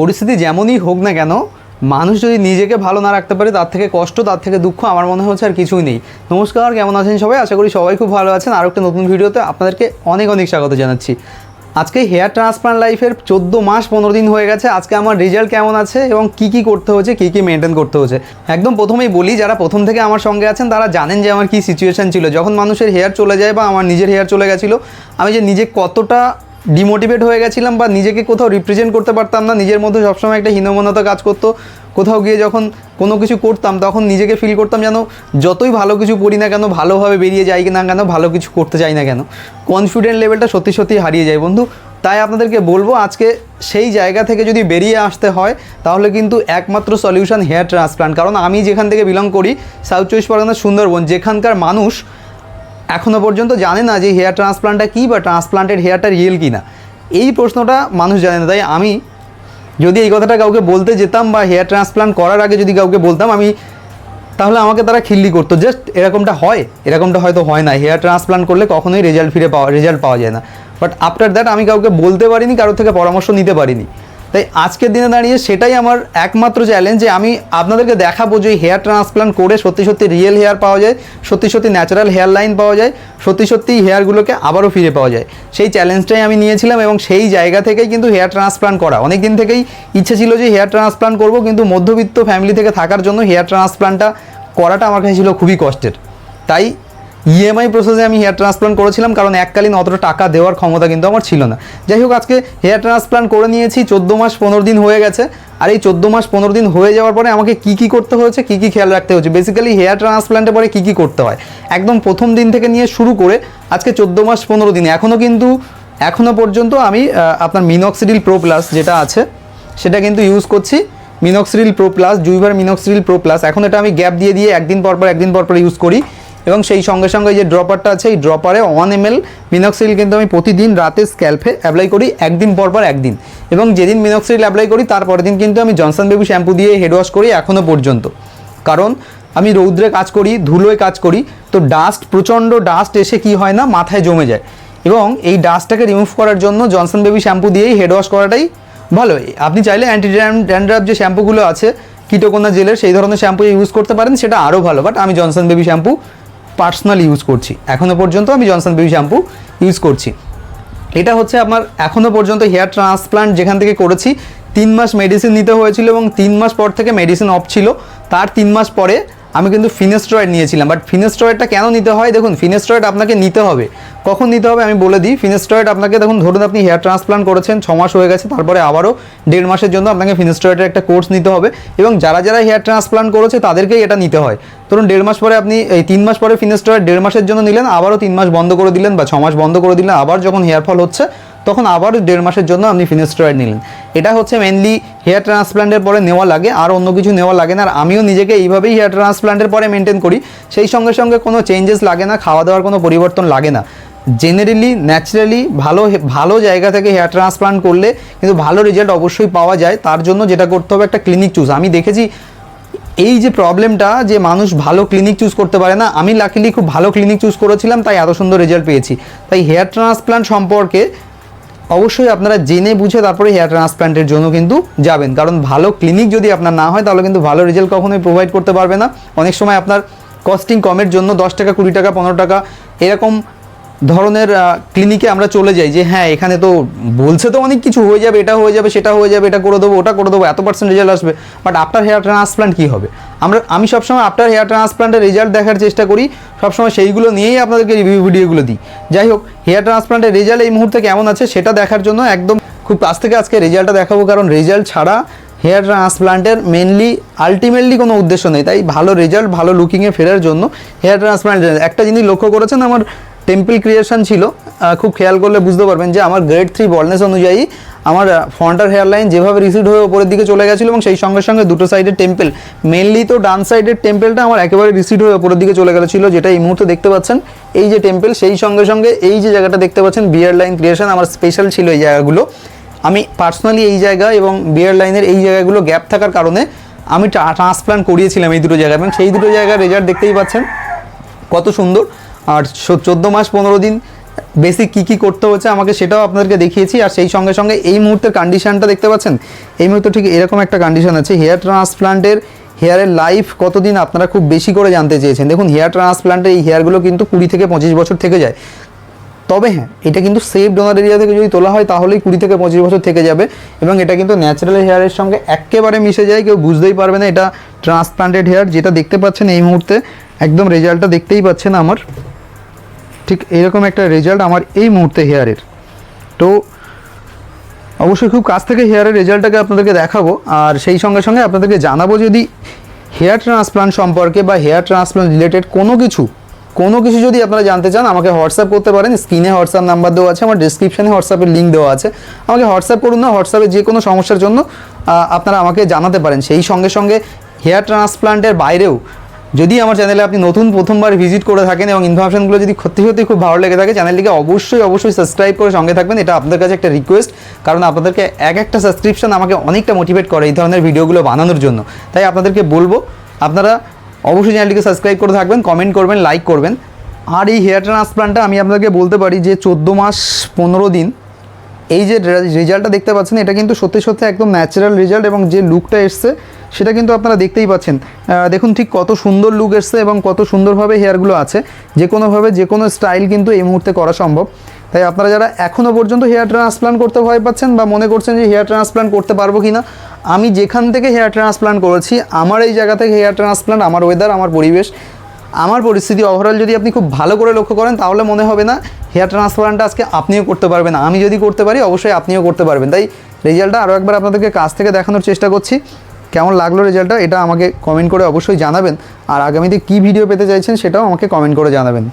পরিস্থিতি যেমনই হোক না কেন, মানুষ যদি নিজেকে ভালো না রাখতে পারে তার থেকে কষ্ট, তার থেকে দুঃখ আমার মনে হচ্ছে আর কিছুই নেই। নমস্কার, কেমন আছেন সবাই? আশা করি সবাই খুব ভালো আছেন। আর একটা নতুন ভিডিওতে আপনাদেরকে অনেক অনেক স্বাগত জানাচ্ছি। আজকে হেয়ার ট্রান্সপ্লান্ট লাইফের 14 মাস 15 দিন হয়ে গেছে। আজকে আমার রেজাল্ট কেমন আছে এবং কী করতে হচ্ছে, কী মেনটেন করতে হচ্ছে, একদম প্রথমেই বলি, যারা প্রথম থেকে আমার সঙ্গে আছেন তারা জানেন যে আমার কী সিচুয়েশান ছিল যখন মানুষের হেয়ার চলে যায় বা আমার নিজের হেয়ার চলে গেছিলো। আমি যে নিজে কতটা ডিমোটিভেট হয়ে গেছিলাম বা নিজেকে কোথাও রিপ্রেজেন্ট করতে পারতাম না, নিজের মধ্যে সবসময় একটা হীনমন্যতা কাজ করতো। কোথাও গিয়ে যখন কোনো কিছু করতাম তখন নিজেকে ফিল করতাম যেন যতই ভালো কিছু করি না কেন, ভালোভাবে বেরিয়ে যাই না কেন, ভালো কিছু করতে চাই না কেন, কনফিডেন্ট লেভেলটা সত্যি সত্যি হারিয়ে যায় বন্ধু। তাই আপনাদেরকে বলবো, আজকে সেই জায়গা থেকে যদি বেরিয়ে আসতে হয় তাহলে কিন্তু একমাত্র সলিউশন হেয়ার ট্রান্সপ্লান্ট। কারণ আমি যেখান থেকে বিলং করি, সাউথ চব্বিশ পরগনা সুন্দরবন, যেখানকার মানুষ এখনও পর্যন্ত জানে না যে হেয়ার ট্রান্সপ্লান্টটা কী বা ট্রান্সপ্লান্টেড হেয়ারটা রিয়েল কি না। এই প্রশ্নটা মানুষ জানে না। তাই আমি যদি এই কথাটা কাউকে বলতে যেতাম বা হেয়ার ট্রান্সপ্লান্ট করার আগে যদি কাউকে বলতাম, তাহলে আমাকে তারা খিল্লি করতো, জাস্ট এরকমটা হয়, এরকমটা হয়তো হয় না, হেয়ার ট্রান্সপ্লান্ট করলে কখনোই রেজাল্ট পাওয়া যায় না। বাট আফটার দ্যাট আমি কাউকে বলতে পারিনি, কারোর থেকে পরামর্শ নিতে পারিনি। তাই আজকের দিনে দাঁড়িয়ে সেটাই আমার একমাত্র চ্যালেঞ্জ যে আমি আপনাদেরকে দেখাবো যে হেয়ার ট্রান্সপ্লান্ট করে সত্যি সত্যি রিয়েল হেয়ার পাওয়া যায়, সত্যি সত্যি ন্যাচারাল হেয়ার লাইন পাওয়া যায়, সত্যি সত্যি হেয়ারগুলোকে আবারও ফিরে পাওয়া যায়। সেই চ্যালেঞ্জটাই আমি নিয়েছিলাম এবং সেই জায়গা থেকেই কিন্তু হেয়ার ট্রান্সপ্লান্ট করা। অনেক দিন থেকেই ইচ্ছে ছিল যে হেয়ার ট্রান্সপ্লান্ট করবো, কিন্তু মধ্যবিত্ত ফ্যামিলি থেকে থাকার জন্য হেয়ার ট্রান্সপ্লান্টটা করাটা আমার কাছে ছিল খুবই কষ্টের। তাই ইএমআই প্রসেসে আমি হেয়ার ট্রান্সপ্লান্ট করেছিলাম, কারণ এককালীন অতটা টাকা দেওয়ার ক্ষমতা কিন্তু আমার ছিল না। যাই হোক, আজকে হেয়ার ট্রান্সপ্লান্ট করে নিয়েছি, 14 মাস 15 দিন হয়ে গেছে। আর এই 14 মাস 15 দিন হয়ে যাওয়ার পরে আমাকে কী করতে হয়েছে, কী খেয়াল রাখতে হচ্ছে, বেসিক্যালি হেয়ার ট্রান্সপ্লান্টের পরে কী করতে হয়, একদম প্রথম দিন থেকে নিয়ে শুরু করে আজকে 14 মাস 15 দিন এখনও পর্যন্ত আমি আপনার মিনক্সিডিল প্রো প্লাস যেটা আছে সেটা কিন্তু ইউজ করছি। মিনক্সিডিল প্রো প্লাস, জুইভার মিনক্সিডিল প্রো প্লাস। এখন এটা আমি গ্যাপ দিয়ে একদিন পর ইউজ করি এবং সেই সঙ্গে সঙ্গে যে ড্রপারটা আছে, এই ড্রপারে 1 ml মিনক্সিডিল কিন্তু আমি প্রতিদিন রাতে স্ক্যাল্পে অ্যাপ্লাই করি, একদিন পর একদিন। এবং যেদিন মিনক্সিডিল অ্যাপ্লাই করি তারপরের দিন কিন্তু আমি জনসন বেবি শ্যাম্পু দিয়ে হেড ওয়াশ করি এখনও পর্যন্ত। কারণ আমি রৌদ্রে কাজ করি, ধুলোয় কাজ করি, তো প্রচণ্ড ডাস্ট এসে কি হয় না, মাথায় জমে যায়। এবং এই ডাস্টটাকে রিমুভ করার জন্য জনসন বেবি শ্যাম্পু দিয়েই হেড ওয়াশ করাটাই ভালো। আপনি চাইলে অ্যান্টি ড্যান্ড্রাফ যে শ্যাম্পুগুলো আছে কিটোকোনা জেলের, সেই ধরনের শ্যাম্পু ইউজ করতে পারেন, সেটা আরও ভালো। বাট আমি Johnson baby shampoo personally use করছি, এখনও পর্যন্ত আমি জনসন বেবি শ্যাম্পু ইউজ করছি। এটা হচ্ছে আমার এখনও পর্যন্ত হেয়ার ট্রান্সপ্লান্ট যেখান থেকে করেছি। 3 মাস মেডিসিন নিতে হয়েছিল এবং 3 মাস পর থেকে মেডিসিন অফ ছিল। তার 3 মাস পরে আমি কিন্তু ফিনেস্ট্রয়েড নিয়েছিলাম। বাট ফিনেস্ট্রয়েডটা কেন নিতে হয়, দেখুন, ফিনেস্ট্রয়েড আপনাকে নিতে হবে, কখন নিতে হবে আমি বলে দিই। ফিনেস্ট্রয়েড আপনাকে, দেখুন, ধরুন আপনি হেয়ার ট্রান্সপ্লান্ট করেছেন, 6 মাস হয়ে গেছে, তারপরে আবারও 1.5 মাসের জন্য আপনাকে ফিনেস্ট্রয়েডের একটা কোর্স নিতে হবে। এবং যারা হেয়ার ট্রান্সপ্লান্ট করেছে তাদেরকেই এটা নিতে হয়। ধরুন 1.5 মাস পরে আপনি, এই 3 মাস পরে ফিনেস্ট্রয়েড 1.5 মাসের জন্য নিলেন, আবারও 3 মাস বন্ধ করে দিলেন বা 6 মাস বন্ধ করে দিলেন, আবার যখন হেয়ার ফল হচ্ছে তখন আবার 1.5 মাসের জন্য আপনি ফিনেস্ট্রয়েড নিলেন। এটা হচ্ছে মেনলি হেয়ার ট্রান্সপ্লান্টের পরে নেওয়া লাগে, আর অন্য কিছু নেওয়া লাগে না। আর আমিও নিজেকে এইভাবেই হেয়ার ট্রান্সপ্লান্টের পরে মেনটেন করি। সেই সঙ্গে সঙ্গে কোনো চেঞ্জেস লাগে না, খাওয়া দাওয়ার কোনো পরিবর্তন লাগে না। জেনারেলি ন্যাচারালি ভালো জায়গা থেকে হেয়ার ট্রান্সপ্লান্ট করলে কিন্তু ভালো রেজাল্ট অবশ্যই পাওয়া যায়। তার জন্য যেটা করতে হবে, একটা ক্লিনিক চুজ। আমি দেখেছি এই যে প্রবলেমটা, যে মানুষ ভালো ক্লিনিক চুজ করতে পারে না, আমি লাকিলি খুব ভালো ক্লিনিক চুজ করেছিলাম, তাই এত সুন্দর রেজাল্ট পেয়েছি। তাই হেয়ার ট্রান্সপ্লান্ট সম্পর্কে অবশ্যই আপনারা জেনে বুঝে তারপরে হেয়ার ট্রান্সপ্লান্টের জন্য কিন্তু যাবেন। কারণ ভালো ক্লিনিক যদি আপনার না হয় তাহলে কিন্তু ভালো রেজাল্ট কখনোই প্রোভাইড করতে পারবে না। অনেক সময় আপনার কস্টিং কমের জন্য 10 টাকা, 20 টাকা, 15 টাকা এরকম ধরনের ক্লিনিকে আমরা চলে যাই যে হ্যাঁ, এখানে তো বলছে তো অনেক কিছু হয়ে যাবে, এটা হয়ে যাবে, সেটা হয়ে যাবে, এটা করে দেবো, ওটা করে দেবো, এত% রেজাল্ট আসবে। বাট আফটার হেয়ার ট্রান্সপ্লান্ট কী হবে? আমি সবসময় আফটার হেয়ার ট্রান্সপ্লান্টের রেজাল্ট দেখার চেষ্টা করি, সবসময় সেইগুলো নিয়েই আপনাদেরকে রিভিউ ভিডিওগুলো দিই। যাই হোক, হেয়ার ট্রান্সপ্লান্টের রেজাল্ট এই মুহূর্তে কেমন আছে সেটা দেখার জন্য একদম খুব কাছ থেকে আজকে রেজাল্টটা দেখাবো। কারণ রেজাল্ট ছাড়া হেয়ার ট্রান্সপ্লান্টের আলটিমেটলি কোনো উদ্দেশ্য নেই। তাই ভালো রেজাল্ট, ভালো লুকিংয়ে ফেরার জন্য হেয়ার ট্রান্সপ্লান্ট, একটা জিনিস লক্ষ্য করেছেন, আমার টেম্পল ক্রিয়েশন ছিল, খুব খেয়াল করলে বুঝতে পারবেন যে আমার গ্রেড 3 বলনেস অনুযায়ী আমার ফ্রন্টার হেয়ার লাইন যেভাবে রিসিড হয়ে ওপরের দিকে চলে গেছিলো এবং সেই সঙ্গে সঙ্গে দুটো সাইডের টেম্পল, মেনলি তো ডান সাইডের টেম্পলটা আমার একেবারে রিসিড হয়ে ওপরের দিকে চলে গেছিলো, যেটা এই মুহূর্তে দেখতে পাচ্ছেন এই যে টেম্পল, সেই সঙ্গে সঙ্গে এই যে জায়গাটা দেখতে পাচ্ছেন বিয়ার লাইন ক্রিয়েশন, আমার স্পেশাল ছিল এই জায়গাগুলো। আমি পার্সোনালি এই জায়গা এবং বিয়ার লাইনের এই জায়গাগুলো গ্যাপ থাকার কারণে আমি ট্রান্সপ্লান্ট করিয়েছিলাম এই দুটো জায়গায়, এবং সেই দুটো জায়গার রেজাল্ট দেখতেই পাচ্ছেন কত সুন্দর। আর 14 মাস 15 দিন বেসিক কী করতে হচ্ছে আমাকে সেটাও আপনাদেরকে দেখিয়েছি। আর সেই সঙ্গে সঙ্গে এই মুহূর্তের কন্ডিশনটা দেখতে পাচ্ছেন, এই মুহূর্তে ঠিক এরকম একটা কন্ডিশন আছে। হেয়ার ট্রান্সপ্লান্টের হেয়ারের লাইফ কতদিন আপনারা খুব বেশি করে জানতে চেয়েছেন। দেখুন হেয়ার ট্রান্সপ্লান্টের এই হেয়ারগুলো কিন্তু 20 থেকে 25 বছর থেকে যায়। তবে হ্যাঁ, এটা কিন্তু সেফ ডোনার এরিয়া থেকে যদি তোলা হয় তাহলেই 20 থেকে 25 বছর থেকে যাবে, এবং এটা কিন্তু ন্যাচারাল হেয়ারের সঙ্গে একেবারে মিশে যায়, কেউ বুঝতেই পারবে না এটা ট্রান্সপ্লান্টেড হেয়ার। যেটা দেখতে পাচ্ছেন এই মুহূর্তে একদম রেজাল্টটা দেখতেই পাচ্ছেন আমার, ঠিক এরকম একটা রেজাল্ট আমার এই মুহূর্তে হেয়ারের। তো অবশ্যই খুব কাছ থেকে হেয়ারের রেজাল্টটাকে আপনাদেরকে দেখাবো, আর সেই সঙ্গে সঙ্গে আপনাদেরকে জানাবো যদি হেয়ার ট্রান্সপ্লান্ট সম্পর্কে বা হেয়ার ট্রান্সপ্লান্ট রিলেটেড কোনো কিছু যদি আপনারা জানতে চান আমাকে হোয়াটসঅ্যাপ করতে পারেন। স্ক্রিনে হোয়াটসঅ্যাপ নাম্বার দেওয়া আছে, আমার ডিসক্রিপশানে হোয়াটসঅ্যাপের লিঙ্ক দেওয়া আছে, আমাকে হোয়াটসঅ্যাপ করুন না। হোয়াটসঅ্যাপে যে কোনো সমস্যার জন্য আপনারা আমাকে জানাতে পারেন। সেই সঙ্গে সঙ্গে হেয়ার ট্রান্সপ্লান্টের বাইরেও যদি আমার চ্যানেলে আপনি প্রথমবার ভিজিট করে থাকেন এবং ইনফরমেশনগুলো যদি সত্যি খুব ভালো লেগে থাকে, চ্যানেলটিকে অবশ্যই সাবস্ক্রাইব করে সঙ্গে থাকবেন। এটা আপনাদের কাছে একটা রিকোয়েস্ট, কারণ আপনাদেরকে একটা সাবস্ক্রিপশন আমাকে অনেকটা মোটিভেট করে এই ধরনের ভিডিওগুলো বানানোর জন্য। তাই আপনাদেরকে বলবো আপনারা অবশ্যই চ্যানেলটিকে সাবস্ক্রাইব করে থাকবেন, কমেন্ট করবেন, লাইক করবেন। আর এই হেয়ার ট্রান্সপ্লান্টটা আমি আপনাদেরকে বলতে পারি যে 14 মাস 15 দিন এই যে রেজাল্টটা দেখতে পাচ্ছেন এটা কিন্তু সত্যি একদম ন্যাচারাল রেজাল্ট, এবং যে লুকটা এসছে সেটা কিন্তু আপনারা দেখতেই পাচ্ছেন। দেখুন ঠিক কত সুন্দর লুক এসছে এবং কত সুন্দরভাবে হেয়ারগুলো আছে। যে কোনো স্টাইল কিন্তু এই মুহূর্তে করা সম্ভব। তাই আপনারা যারা এখনও পর্যন্ত হেয়ার ট্রান্সপ্লান্ট করতে ভয় পাচ্ছেন বা মনে করছেন যে হেয়ার ট্রান্সপ্লান্ট করতে পারবো কি না, আমি যেখান থেকে হেয়ার ট্রান্সপ্লান্ট করেছি, আমার এই জায়গা থেকে হেয়ার ট্রান্সপ্লান্ট, আমার ওয়েদার, আমার পরিবেশ, আমার পরিস্থিতি ওভারঅল যদি আপনি খুব ভালো করে লক্ষ্য করেন তাহলে মনে হবে না হেয়ার ট্রান্সপ্লান্টটা আজকে আপনিও করতে পারবেন। আমি যদি করতে পারি অবশ্যই আপনিও করতে পারবেন। তাই রেজাল্টটা আরও একবার আপনাদেরকে কাছ থেকে দেখানোর চেষ্টা করছি। কেমন লাগলো রেজাল্টটা এটা আমাকে কমেন্ট করে অবশ্যই জানাবেন, আর আগামীতে কী ভিডিও পেতে চাইছেন সেটাও আমাকে কমেন্ট করে জানাবেন।